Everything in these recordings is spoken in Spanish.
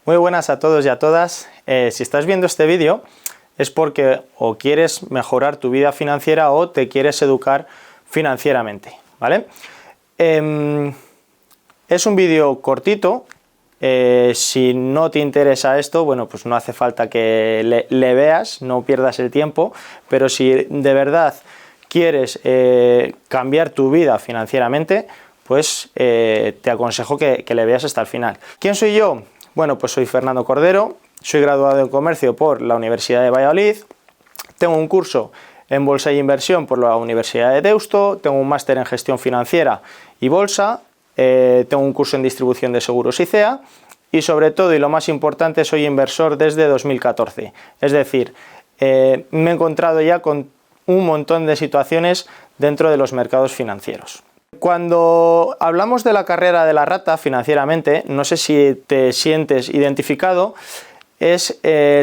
Muy buenas a todos y a todas. Si estás viendo este vídeo es porque o quieres mejorar tu vida financiera o te quieres educar financieramente, ¿vale? Es un vídeo cortito. Si no te interesa esto, bueno, pues no hace falta que le veas, no pierdas el tiempo, pero si de verdad quieres cambiar tu vida financieramente, pues te aconsejo que le veas hasta el final. ¿Quién soy yo? Bueno, pues soy Fernando Cordero, soy graduado en Comercio por la Universidad de Valladolid, tengo un curso en Bolsa y Inversión por la Universidad de Deusto, tengo un máster en Gestión Financiera y Bolsa, tengo un curso en Distribución de Seguros ICEA y sobre todo, y lo más importante, soy inversor desde 2014. Es decir, me he encontrado ya con un montón de situaciones dentro de los mercados financieros. Cuando hablamos de la carrera de la rata financieramente, no sé si te sientes identificado, es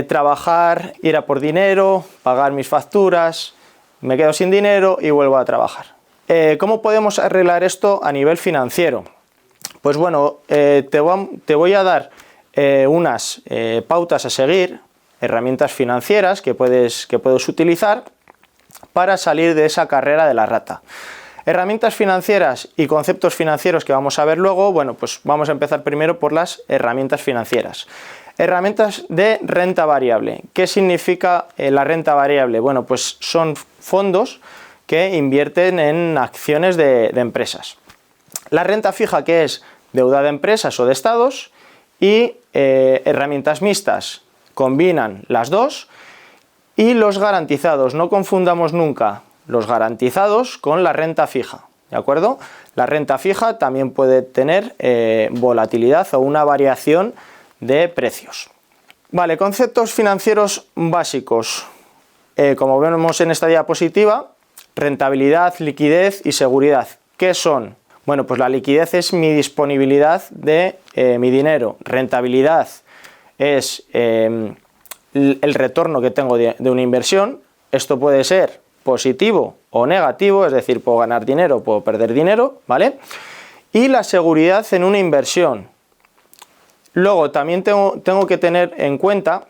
trabajar, ir a por dinero, pagar mis facturas, me quedo sin dinero y vuelvo a trabajar. ¿Cómo podemos arreglar esto a nivel financiero? Pues bueno, te voy a dar unas pautas a seguir, herramientas financieras que puedes utilizar para salir de esa carrera de la rata. Herramientas financieras y conceptos financieros que vamos a ver luego. Bueno, pues vamos a empezar primero por las herramientas financieras. Herramientas de renta variable. ¿Qué significa la renta variable? Bueno, pues son fondos que invierten en acciones de empresas. La renta fija, que es deuda de empresas o de estados, y herramientas mixtas, combinan las dos. Y los garantizados, no confundamos nunca los garantizados con la renta fija, ¿de acuerdo? La renta fija también puede tener volatilidad o una variación de precios. Vale, conceptos financieros básicos. Como vemos en esta diapositiva, rentabilidad, liquidez y seguridad. ¿Qué son? Bueno, pues la liquidez es mi disponibilidad de mi dinero. Rentabilidad es el retorno que tengo de una inversión. Esto puede ser positivo o negativo, es decir, puedo ganar dinero, puedo perder dinero, ¿vale? Y la seguridad en una inversión. Luego también tengo que tener en cuenta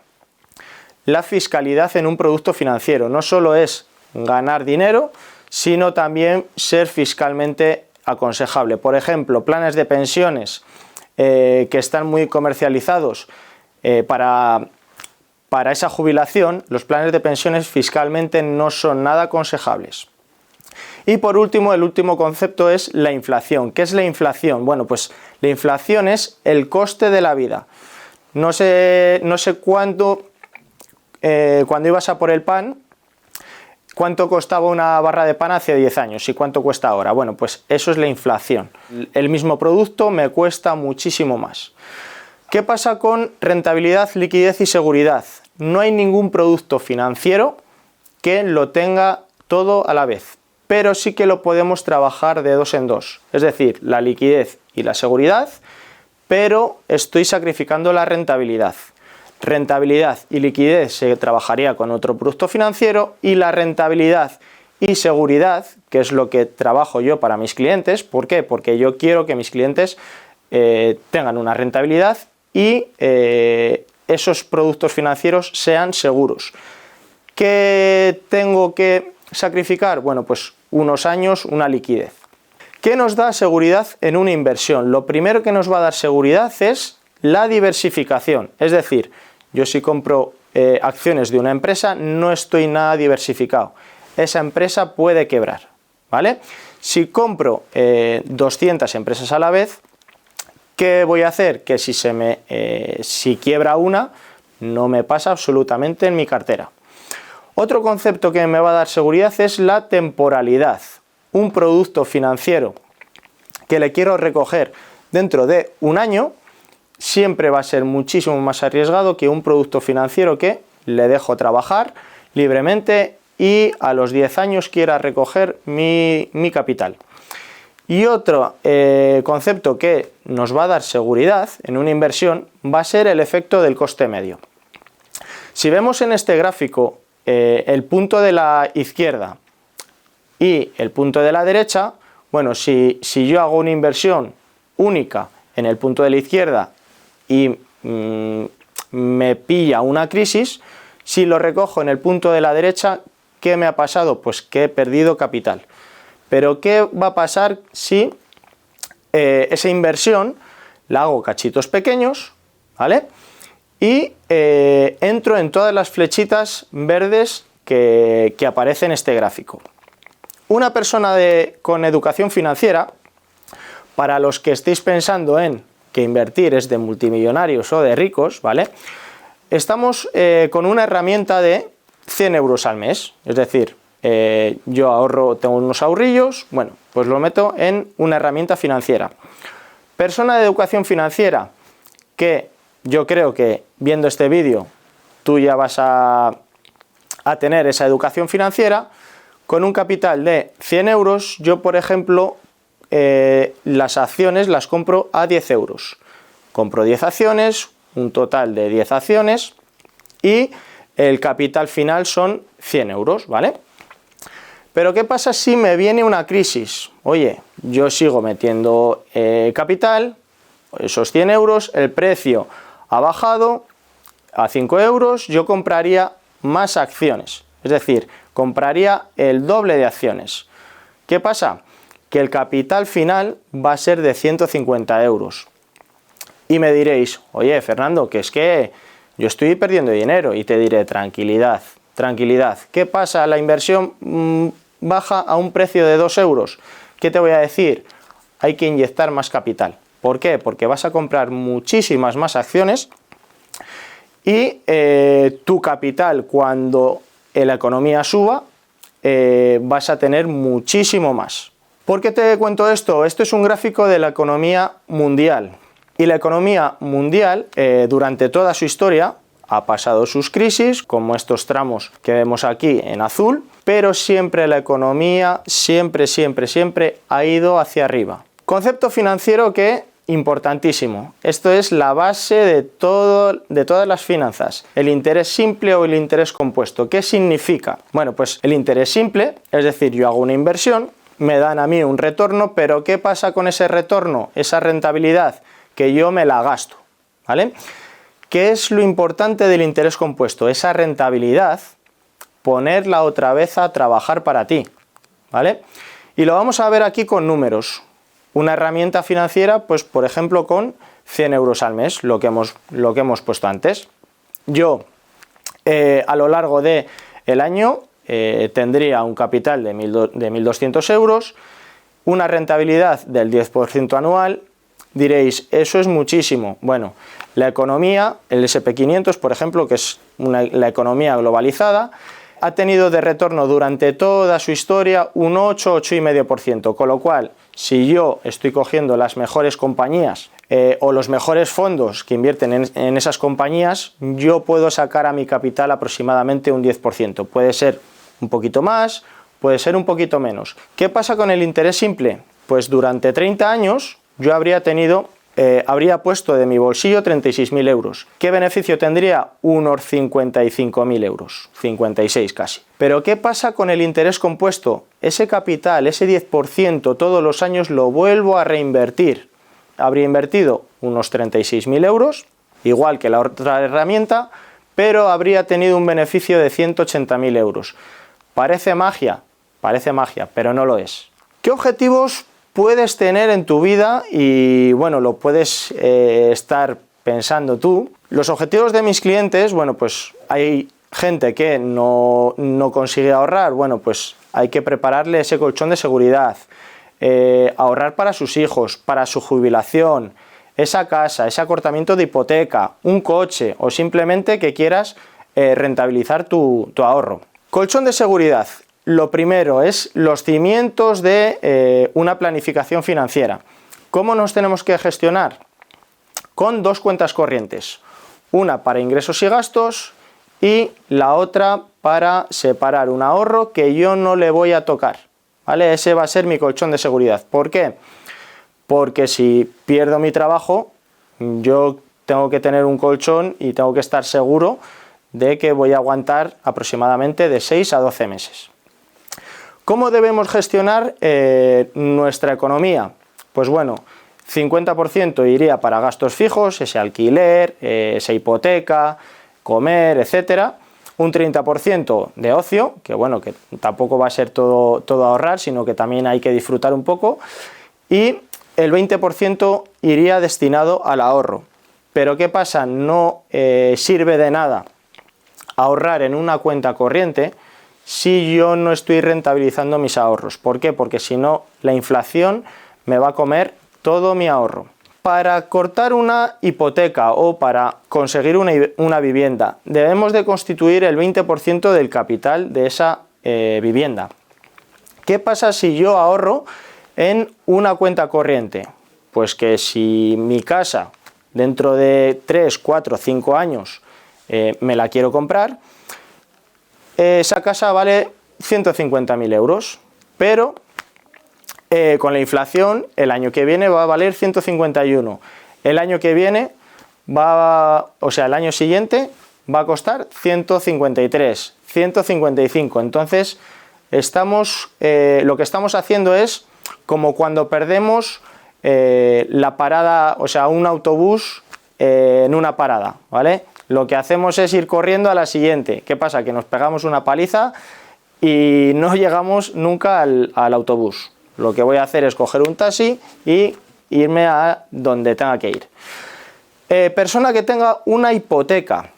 la fiscalidad en un producto financiero. No solo es ganar dinero, sino también ser fiscalmente aconsejable. Por ejemplo, planes de pensiones que están muy comercializados para esa jubilación, los planes de pensiones fiscalmente no son nada aconsejables. Y por último, el último concepto es la inflación. ¿Qué es la inflación? Bueno, pues la inflación es el coste de la vida. No sé cuánto, cuando ibas a por el pan, cuánto costaba una barra de pan hace 10 años y cuánto cuesta ahora. Bueno, pues eso es la inflación. El mismo producto me cuesta muchísimo más. ¿Qué pasa con rentabilidad, liquidez y seguridad? No hay ningún producto financiero que lo tenga todo a la vez, pero sí que lo podemos trabajar de dos en dos. Es decir, la liquidez y la seguridad, pero estoy sacrificando la rentabilidad. Rentabilidad y liquidez se trabajaría con otro producto financiero y la rentabilidad y seguridad, que es lo que trabajo yo para mis clientes. ¿Por qué? Porque yo quiero que mis clientes tengan una rentabilidad y esos productos financieros sean seguros. ¿Qué tengo que sacrificar? Bueno, pues unos años, una liquidez. ¿Qué nos da seguridad en una inversión? Lo primero que nos va a dar seguridad es la diversificación. Es decir, yo si compro acciones de una empresa no estoy nada diversificado. Esa empresa puede quebrar, ¿vale? Si compro 200 empresas a la vez, ¿qué voy a hacer? Que si quiebra una, no me pasa absolutamente en mi cartera. Otro concepto que me va a dar seguridad es la temporalidad. Un producto financiero que le quiero recoger dentro de un año siempre va a ser muchísimo más arriesgado que un producto financiero que le dejo trabajar libremente y a los 10 años quiera recoger mi capital. Y otro concepto que nos va a dar seguridad en una inversión va a ser el efecto del coste medio. Si vemos en este gráfico el punto de la izquierda y el punto de la derecha, bueno, si yo hago una inversión única en el punto de la izquierda y me pilla una crisis, si lo recojo en el punto de la derecha, ¿qué me ha pasado? Pues que he perdido capital. Pero ¿qué va a pasar si esa inversión la hago cachitos pequeños, ¿vale? Y entro en todas las flechitas verdes que aparece en este gráfico. Una persona con educación financiera, para los que estéis pensando en que invertir es de multimillonarios o de ricos, ¿vale? Estamos con una herramienta de 100 euros al mes, es decir, yo ahorro, tengo unos ahorrillos, bueno, pues lo meto en una herramienta financiera. Persona de educación financiera, que yo creo que viendo este vídeo tú ya vas a tener esa educación financiera, con un capital de 100 euros, yo por ejemplo, las acciones las compro a 10 euros. Compro 10 acciones, un total de 10 acciones y el capital final son 100 euros, ¿vale? Pero ¿qué pasa si me viene una crisis? Oye, yo sigo metiendo capital, esos 100 euros, el precio ha bajado a 5 euros, yo compraría más acciones, es decir, compraría el doble de acciones. ¿Qué pasa? Que el capital final va a ser de 150 euros. Y me diréis, oye, Fernando, que es que yo estoy perdiendo dinero. Y te diré, tranquilidad, tranquilidad. ¿Qué pasa? La inversión baja a un precio de 2 euros. ¿Qué te voy a decir? Hay que inyectar más capital. ¿Por qué? Porque vas a comprar muchísimas más acciones y tu capital, cuando la economía suba, vas a tener muchísimo más. ¿Por qué te cuento esto? Esto es un gráfico de la economía mundial. Y la economía mundial, durante toda su historia, ha pasado sus crisis, como estos tramos que vemos aquí en azul, pero siempre la economía, siempre ha ido hacia arriba. Concepto financiero que, importantísimo, esto es la base de todas las finanzas. El interés simple o el interés compuesto. ¿Qué significa? Bueno, pues el interés simple, es decir, yo hago una inversión, me dan a mí un retorno, pero ¿qué pasa con ese retorno? Esa rentabilidad, que yo me la gasto, ¿vale? ¿Qué es lo importante del interés compuesto? Esa rentabilidad, ponerla otra vez a trabajar para ti, ¿vale? Y lo vamos a ver aquí con números. Una herramienta financiera, pues por ejemplo con 100 euros al mes, lo que hemos puesto antes. Yo a lo largo del año tendría un capital de 1.200 euros, una rentabilidad del 10% anual. Diréis, eso es muchísimo. Bueno, la economía, el SP500, por ejemplo, que es la economía globalizada, ha tenido de retorno durante toda su historia un 8,5%, con lo cual, si yo estoy cogiendo las mejores compañías o los mejores fondos que invierten en esas compañías, yo puedo sacar a mi capital aproximadamente un 10%. Puede ser un poquito más, puede ser un poquito menos. ¿Qué pasa con el interés simple? Pues durante 30 años yo habría puesto de mi bolsillo 36.000 euros. ¿Qué beneficio tendría? Unos 55.000 euros, 56 casi. Pero ¿qué pasa con el interés compuesto? Ese capital, ese 10%, todos los años lo vuelvo a reinvertir. Habría invertido unos 36.000 euros, igual que la otra herramienta, pero habría tenido un beneficio de 180.000 euros. Parece magia, pero no lo es. ¿Qué objetivos puedes tener en tu vida? Y bueno, lo puedes estar pensando tú. Los objetivos de mis clientes, bueno, pues hay gente que no consigue ahorrar. Bueno, pues hay que prepararle ese colchón de seguridad, ahorrar para sus hijos, para su jubilación, esa casa, ese acortamiento de hipoteca, un coche o simplemente que quieras rentabilizar tu ahorro. Colchón de seguridad. Lo primero es los cimientos de una planificación financiera. ¿Cómo nos tenemos que gestionar? Con dos cuentas corrientes. Una para ingresos y gastos y la otra para separar un ahorro que yo no le voy a tocar, ¿vale? Ese va a ser mi colchón de seguridad. ¿Por qué? Porque si pierdo mi trabajo, yo tengo que tener un colchón y tengo que estar seguro de que voy a aguantar aproximadamente de 6 a 12 meses. ¿Cómo debemos gestionar nuestra economía? Pues bueno, 50% iría para gastos fijos, ese alquiler, esa hipoteca, comer, etcétera. Un 30% de ocio, que bueno, que tampoco va a ser todo ahorrar, sino que también hay que disfrutar un poco. Y el 20% iría destinado al ahorro. Pero ¿qué pasa? No sirve de nada ahorrar en una cuenta corriente si yo no estoy rentabilizando mis ahorros. ¿Por qué? Porque si no, la inflación me va a comer todo mi ahorro. Para cortar una hipoteca o para conseguir una vivienda, debemos de constituir el 20% del capital de esa vivienda. ¿Qué pasa si yo ahorro en una cuenta corriente? Pues que si mi casa dentro de 3, 4, 5 años me la quiero comprar, esa casa vale 150.000 euros, pero con la inflación el año que viene va a valer 151. El año que viene el año siguiente va a costar 153, 155. Entonces lo que estamos haciendo es como cuando perdemos la parada, o sea, un autobús en una parada, ¿vale? Lo que hacemos es ir corriendo a la siguiente. ¿Qué pasa? Que nos pegamos una paliza y no llegamos nunca al autobús. Lo que voy a hacer es coger un taxi y irme a donde tenga que ir. Persona que tenga una hipoteca.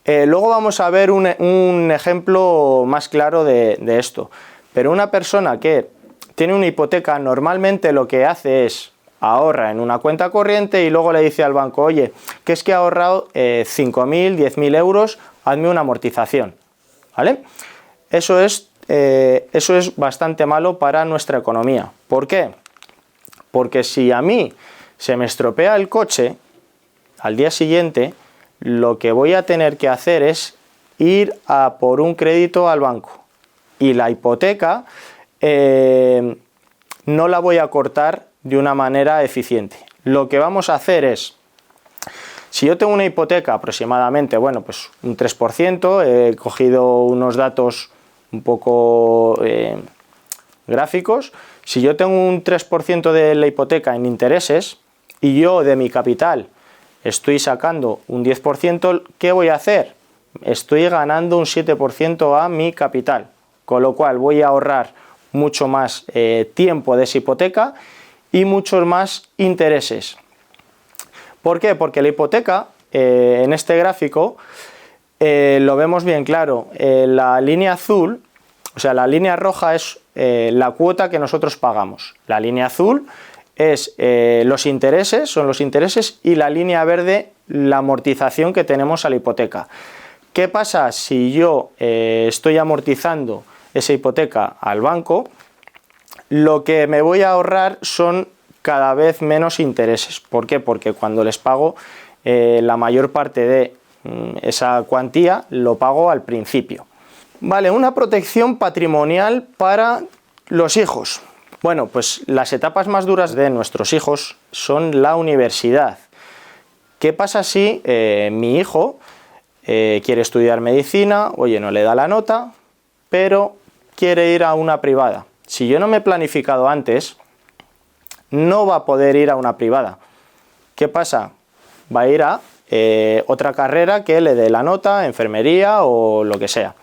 Luego vamos a ver un ejemplo más claro de esto. Pero una persona que tiene una hipoteca normalmente lo que hace es ahorra en una cuenta corriente y luego le dice al banco, oye, que es que he ahorrado 5.000, 10.000 euros, hazme una amortización. ¿Vale? Eso es bastante malo para nuestra economía. ¿Por qué? Porque si a mí se me estropea el coche, al día siguiente lo que voy a tener que hacer es ir a por un crédito al banco. Y la hipoteca no la voy a cortar de una manera eficiente. Lo que vamos a hacer es, si yo tengo una hipoteca aproximadamente, bueno, pues un 3%, he cogido unos datos un poco gráficos. Si yo tengo un 3% de la hipoteca en intereses y yo de mi capital estoy sacando un 10%, ¿qué voy a hacer? Estoy ganando un 7% a mi capital, con lo cual voy a ahorrar mucho más tiempo de esa hipoteca y muchos más intereses. ¿Por qué? Porque la hipoteca, en este gráfico, lo vemos bien claro. La línea azul, o sea, la línea roja es la cuota que nosotros pagamos. La línea azul es los intereses, son los intereses, y la línea verde, la amortización que tenemos a la hipoteca. ¿Qué pasa si yo estoy amortizando esa hipoteca al banco? Lo que me voy a ahorrar son cada vez menos intereses. ¿Por qué? Porque cuando les pago la mayor parte de esa cuantía lo pago al principio. Vale, una protección patrimonial para los hijos. Bueno, pues las etapas más duras de nuestros hijos son la universidad. ¿Qué pasa si mi hijo quiere estudiar medicina, oye, no le da la nota, pero quiere ir a una privada? Si yo no me he planificado antes, no va a poder ir a una privada. ¿Qué pasa? Va a ir a otra carrera que le dé la nota, enfermería o lo que sea.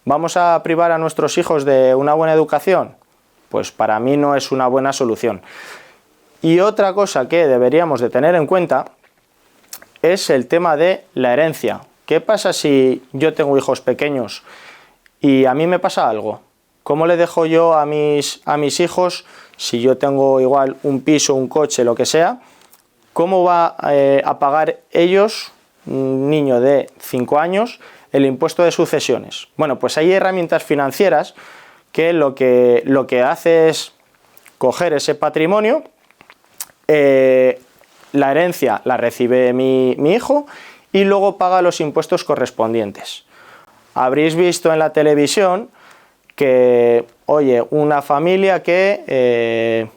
¿Vamos a privar a nuestros hijos de una buena educación? Pues para mí no es una buena solución. Y otra cosa que deberíamos de tener en cuenta es el tema de la herencia. ¿Qué pasa si yo tengo hijos pequeños y a mí me pasa algo? ¿Cómo le dejo yo a mis hijos, si yo tengo igual un piso, un coche, lo que sea, cómo va a pagar ellos, un niño de 5 años, el impuesto de sucesiones? Bueno, pues hay herramientas financieras que lo que hace es coger ese patrimonio, la herencia la recibe mi hijo y luego paga los impuestos correspondientes. Habréis visto en la televisión que, oye, una familia que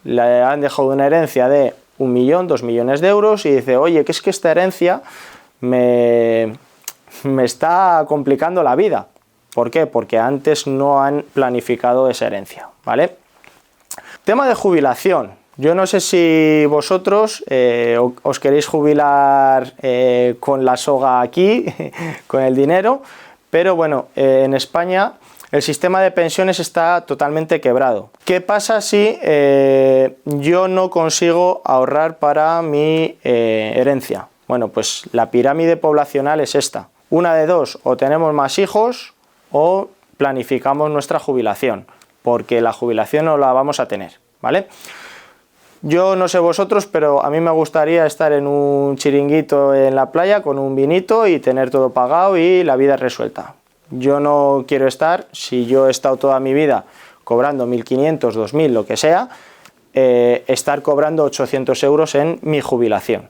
le han dejado una herencia de 1 millón, 2 millones de euros y dice, oye, que es que esta herencia me está complicando la vida. ¿Por qué? Porque antes no han planificado esa herencia, ¿vale? Tema de jubilación. Yo no sé si vosotros os queréis jubilar con la soga aquí, con el dinero, pero bueno, en España el sistema de pensiones está totalmente quebrado. ¿Qué pasa si yo no consigo ahorrar para mi herencia? Bueno, pues la pirámide poblacional es esta. Una de dos, o tenemos más hijos o planificamos nuestra jubilación, porque la jubilación no la vamos a tener, ¿vale? Yo no sé vosotros, pero a mí me gustaría estar en un chiringuito en la playa con un vinito y tener todo pagado y la vida resuelta. Yo no quiero estar, si yo he estado toda mi vida cobrando 1.500, 2.000, lo que sea, estar cobrando 800 euros en mi jubilación,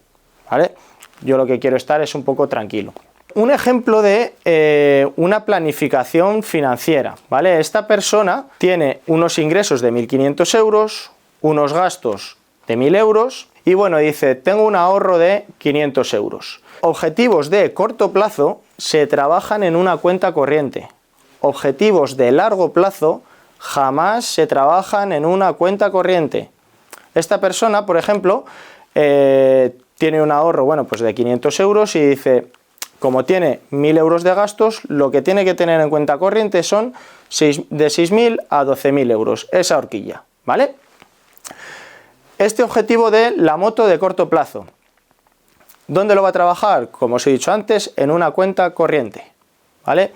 ¿vale? Yo lo que quiero estar es un poco tranquilo. Un ejemplo de una planificación financiera, ¿vale? Esta persona tiene unos ingresos de 1.500 euros, unos gastos de 1.000 euros y bueno, dice, tengo un ahorro de 500 euros. Objetivos de corto plazo se trabajan en una cuenta corriente. Objetivos de largo plazo jamás se trabajan en una cuenta corriente. Esta persona, por ejemplo, tiene un ahorro, bueno, pues de 500 euros y dice, como tiene 1.000 euros de gastos, lo que tiene que tener en cuenta corriente son de 6.000 a 12.000 euros, esa horquilla, ¿vale? Este objetivo de la moto de corto plazo, ¿dónde lo va a trabajar? Como os he dicho antes, en una cuenta corriente, ¿vale?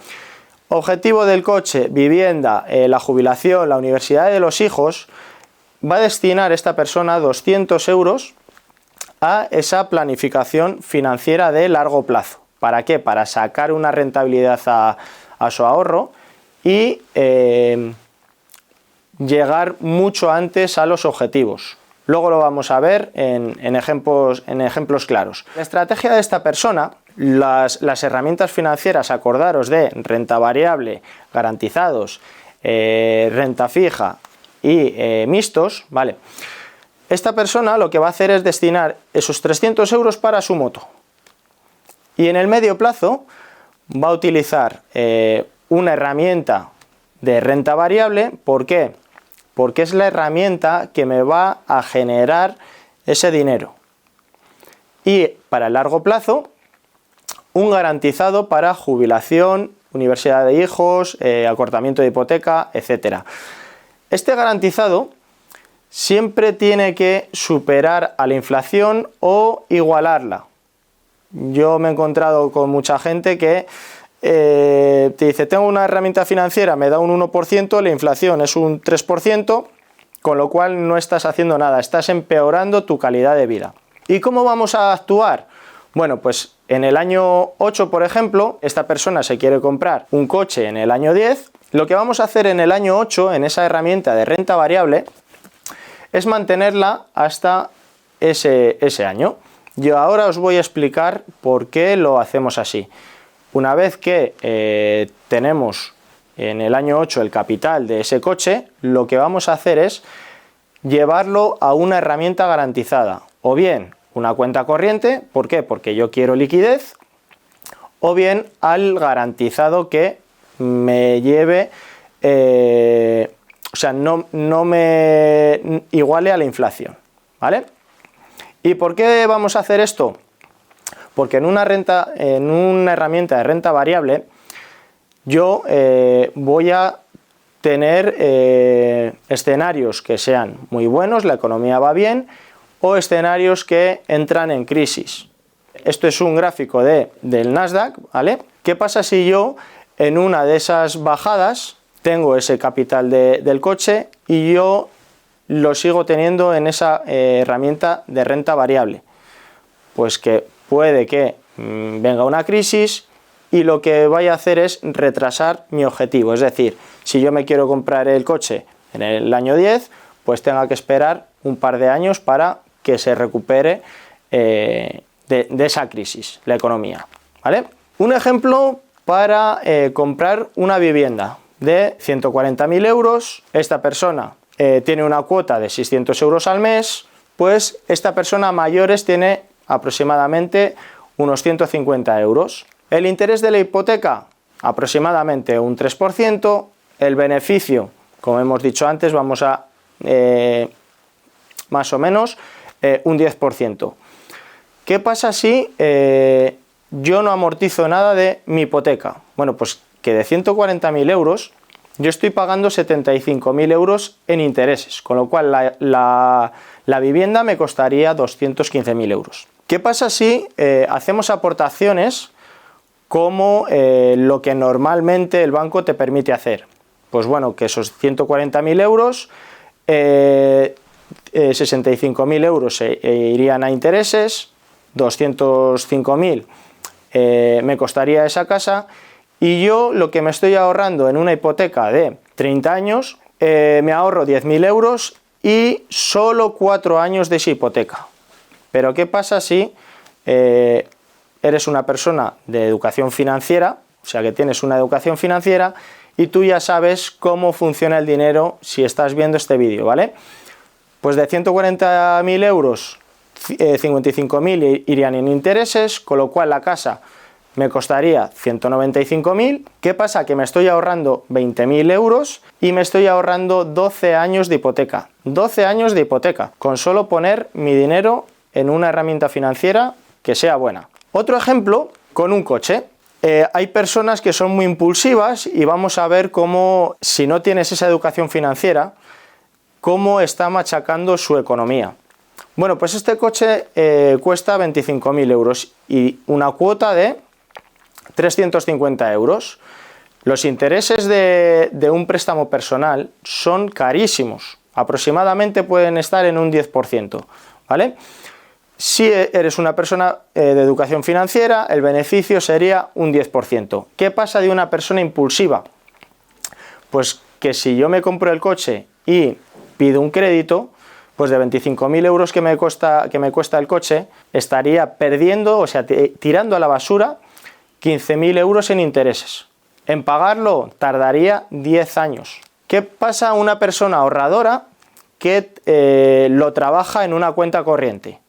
Objetivo del coche, vivienda, la jubilación, la universidad de los hijos, va a destinar esta persona 200 euros a esa planificación financiera de largo plazo. ¿Para qué? Para sacar una rentabilidad a su ahorro y llegar mucho antes a los objetivos. Luego lo vamos a ver en ejemplos claros. La estrategia de esta persona, las herramientas financieras, acordaros de renta variable, garantizados, renta fija y mixtos, ¿vale? Esta persona lo que va a hacer es destinar esos 300 euros para su moto. Y en el medio plazo va a utilizar una herramienta de renta variable. ¿Por qué? Porque es la herramienta que me va a generar ese dinero. Y para el largo plazo, un garantizado para jubilación, universidad de hijos, acortamiento de hipoteca, etc. Este garantizado siempre tiene que superar a la inflación o igualarla. Yo me he encontrado con mucha gente que te dice, tengo una herramienta financiera, me da un 1%, la inflación es un 3%, con lo cual no estás haciendo nada, estás empeorando tu calidad de vida. ¿Y cómo vamos a actuar? Bueno, pues en el año 8, por ejemplo, esta persona se quiere comprar un coche en el año 10, lo que vamos a hacer en el año 8, en esa herramienta de renta variable, es mantenerla hasta ese año. Yo ahora os voy a explicar por qué lo hacemos así. Una vez que tenemos en el año 8 el capital de ese coche, lo que vamos a hacer es llevarlo a una herramienta garantizada, o bien una cuenta corriente, ¿por qué? Porque yo quiero liquidez, o bien al garantizado que me lleve, o sea, no me iguale a la inflación, ¿vale? ¿Y por qué vamos a hacer esto? Porque en una herramienta de renta variable yo voy a tener escenarios que sean muy buenos, la economía va bien, o escenarios que entran en crisis. Esto es un gráfico del Nasdaq, ¿vale? ¿Qué pasa si yo en una de esas bajadas tengo ese capital del coche y yo lo sigo teniendo en esa herramienta de renta variable? Pues que puede que venga una crisis y lo que vaya a hacer es retrasar mi objetivo. Es decir, si yo me quiero comprar el coche en el año 10, pues tenga que esperar un par de años para que se recupere de esa crisis, la economía, ¿vale? Un ejemplo para comprar una vivienda de 140.000 euros. Esta persona tiene una cuota de 600 euros al mes, pues esta persona a mayores tiene aproximadamente unos 150 euros. El interés de la hipoteca, aproximadamente un 3%. El beneficio, como hemos dicho antes, vamos a más o menos un 10%. ¿Qué pasa si yo no amortizo nada de mi hipoteca? Bueno, pues que de 140.000 euros yo estoy pagando 75.000 euros en intereses, con lo cual la vivienda me costaría 215.000 euros. ¿Qué pasa si hacemos aportaciones como lo que normalmente el banco te permite hacer? Pues bueno, que esos 140.000 euros, 65.000 euros irían a intereses, 205.000 me costaría esa casa, y yo lo que me estoy ahorrando en una hipoteca de 30 años, me ahorro 10.000 euros y solo 4 años de esa hipoteca. Pero ¿qué pasa si eres una persona de educación financiera, o sea que tienes una educación financiera y tú ya sabes cómo funciona el dinero si estás viendo este vídeo, ¿vale? Pues de 140.000 euros, 55.000 irían en intereses, con lo cual la casa me costaría 195.000. ¿Qué pasa? Que me estoy ahorrando 20.000 euros y me estoy ahorrando 12 años de hipoteca. 12 años de hipoteca, con solo poner mi dinero en una herramienta financiera que sea buena. Otro ejemplo, con un coche. Hay personas que son muy impulsivas y vamos a ver cómo, si no tienes esa educación financiera, cómo está machacando su economía. Bueno, pues este coche cuesta 25.000 euros y una cuota de 350 euros. Los intereses de un préstamo personal son carísimos, aproximadamente pueden estar en un 10%, ¿vale? Si eres una persona de educación financiera, el beneficio sería un 10%. ¿Qué pasa de una persona impulsiva? Pues que si yo me compro el coche y pido un crédito, pues de 25.000 euros que me cuesta el coche, estaría perdiendo, o sea, tirando a la basura 15.000 euros en intereses. En pagarlo tardaría 10 años. ¿Qué pasa a una persona ahorradora que lo trabaja en una cuenta corriente?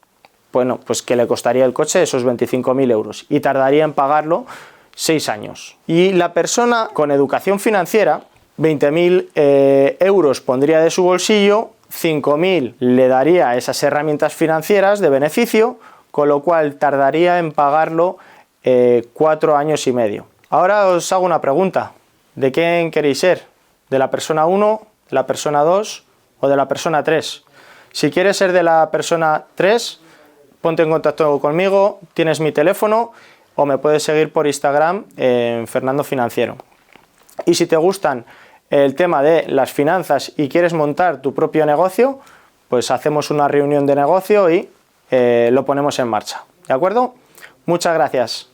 Bueno, pues que le costaría el coche esos 25.000 euros y tardaría en pagarlo 6 años. Y la persona con educación financiera, 20.000 euros pondría de su bolsillo, 5.000 le daría esas herramientas financieras de beneficio, con lo cual tardaría en pagarlo 4 años y medio. Ahora os hago una pregunta. ¿De quién queréis ser? ¿De la persona 1, de la persona 2 o de la persona 3? Si quieres ser de la persona 3, ponte en contacto conmigo, tienes mi teléfono o me puedes seguir por Instagram en Fernando Financiero. Y si te gustan el tema de las finanzas y quieres montar tu propio negocio, pues hacemos una reunión de negocio y lo ponemos en marcha. ¿De acuerdo? Muchas gracias.